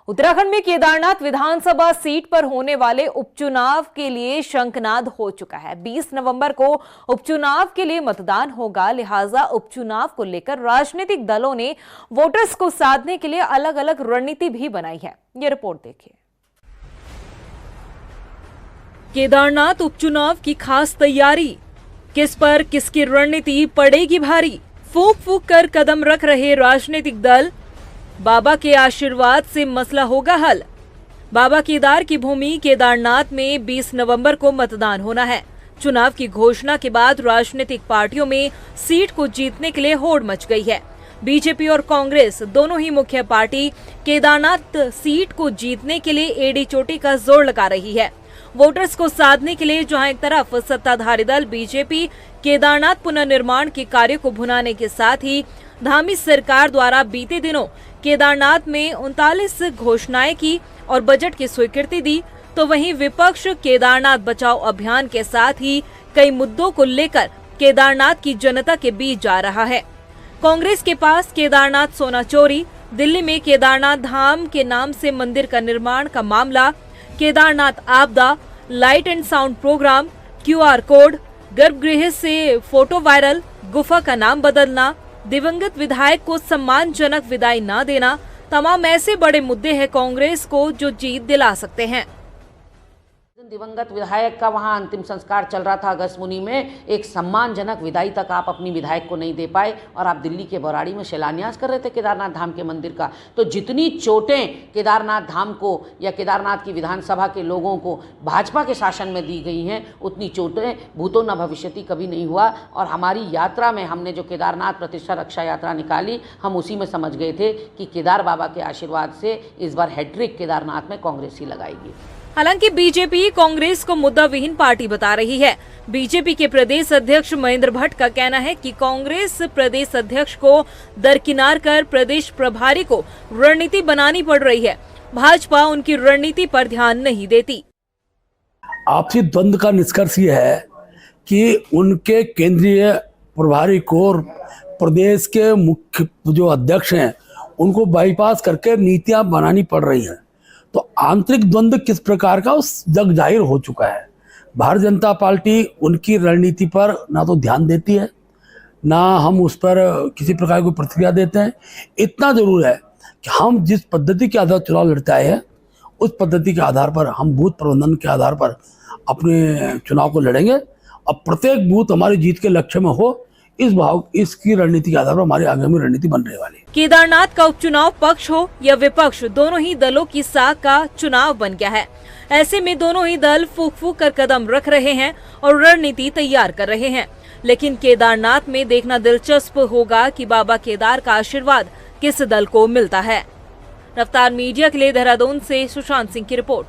उत्तराखंड में केदारनाथ विधानसभा सीट पर होने वाले उपचुनाव के लिए शंखनाद हो चुका है। 20 नवंबर को उपचुनाव के लिए मतदान होगा, लिहाजा उपचुनाव को लेकर राजनीतिक दलों ने वोटर्स को साधने के लिए अलग अलग रणनीति भी बनाई है। ये रिपोर्ट देखिए। केदारनाथ उपचुनाव की खास तैयारी, किस पर किसकी रणनीति पड़ेगी भारी, फूंक फूंक कर कदम रख रहे राजनीतिक दल, बाबा के आशीर्वाद से मसला होगा हल। बाबा केदार की भूमि केदारनाथ में 20 नवंबर को मतदान होना है। चुनाव की घोषणा के बाद राजनीतिक पार्टियों में सीट को जीतने के लिए होड़ मच गई है। बीजेपी और कांग्रेस दोनों ही मुख्य पार्टी केदारनाथ सीट को जीतने के लिए एड़ी चोटी का जोर लगा रही है। वोटर्स को साधने के लिए जहां एक तरफ सत्ताधारी दल बीजेपी केदारनाथ पुनर्निर्माण के कार्य को भुनाने के साथ ही धामी सरकार द्वारा बीते दिनों केदारनाथ में 39 घोषणाएं की और बजट की स्वीकृति दी, तो वहीं विपक्ष केदारनाथ बचाओ अभियान के साथ ही कई मुद्दों को लेकर केदारनाथ की जनता के बीच जा रहा है। कांग्रेस के पास केदारनाथ सोना चोरी, दिल्ली में केदारनाथ धाम के नाम से मंदिर का निर्माण का मामला, केदारनाथ आपदा, light and sound program, QR code, गर्भगृह से फोटो वायरल, गुफा का नाम बदलना, दिवंगत विधायक को सम्मानजनक विदाई न देना, तमाम ऐसे बड़े मुद्दे हैं कांग्रेस को जो जीत दिला सकते हैं। दिवंगत विधायक का वहां अंतिम संस्कार चल रहा था अगस्त मुनि में, एक सम्मानजनक विदाई तक आप अपनी विधायक को नहीं दे पाए और आप दिल्ली के बौराड़ी में शिलान्यास कर रहे थे केदारनाथ धाम के मंदिर का। तो जितनी चोटें केदारनाथ धाम को या केदारनाथ की विधानसभा के लोगों को भाजपा के शासन में दी गई हैं, उतनी चोटें भूतो न भविष्यति कभी नहीं हुआ। और हमारी यात्रा में हमने जो केदारनाथ प्रतिष्ठा रक्षा यात्रा निकाली, हम उसी में समझ गए थे कि केदार बाबा के आशीर्वाद से इस बार हैट्रिक केदारनाथ में कांग्रेस ही लगाएगी। हालांकि बीजेपी कांग्रेस को मुद्दा विहीन पार्टी बता रही है। बीजेपी के प्रदेश अध्यक्ष महेंद्र भट्ट का कहना है कि कांग्रेस प्रदेश अध्यक्ष को दरकिनार कर प्रदेश प्रभारी को रणनीति बनानी पड़ रही है। भाजपा उनकी रणनीति पर ध्यान नहीं देती। आपसी द्वंद्व का निष्कर्ष ये है कि उनके केंद्रीय प्रभारी को प्रदेश के मुख्य जो अध्यक्ष हैं उनको बाईपास करके नीतियां बनानी पड़ रही हैं। तो आंतरिक द्वंद्व किस प्रकार का उस जग जाहिर हो चुका है। भारतीय जनता पार्टी उनकी रणनीति पर ना तो ध्यान देती है, ना हम उस पर किसी प्रकार की प्रतिक्रिया देते हैं। इतना जरूर है कि हम जिस पद्धति के आधार चुनाव लड़ते आए हैं, उस पद्धति के आधार पर हम बूथ प्रबंधन के आधार पर अपने चुनाव को लड़ेंगे और प्रत्येक बूथ हमारी जीत के लक्ष्य में हो, इसकी रणनीति के आधार पर हमारी आगामी रणनीति बन रही वाली। केदारनाथ का उपचुनाव पक्ष हो या विपक्ष, दोनों ही दलों की साख का चुनाव बन गया है। ऐसे में दोनों ही दल फूंक फूंक कर कदम रख रहे हैं और रणनीति तैयार कर रहे हैं। लेकिन केदारनाथ में देखना दिलचस्प होगा कि बाबा केदार का आशीर्वाद किस दल को मिलता है। रफ्तार मीडिया के लिए देहरादून से सुशांत सिंह की रिपोर्ट।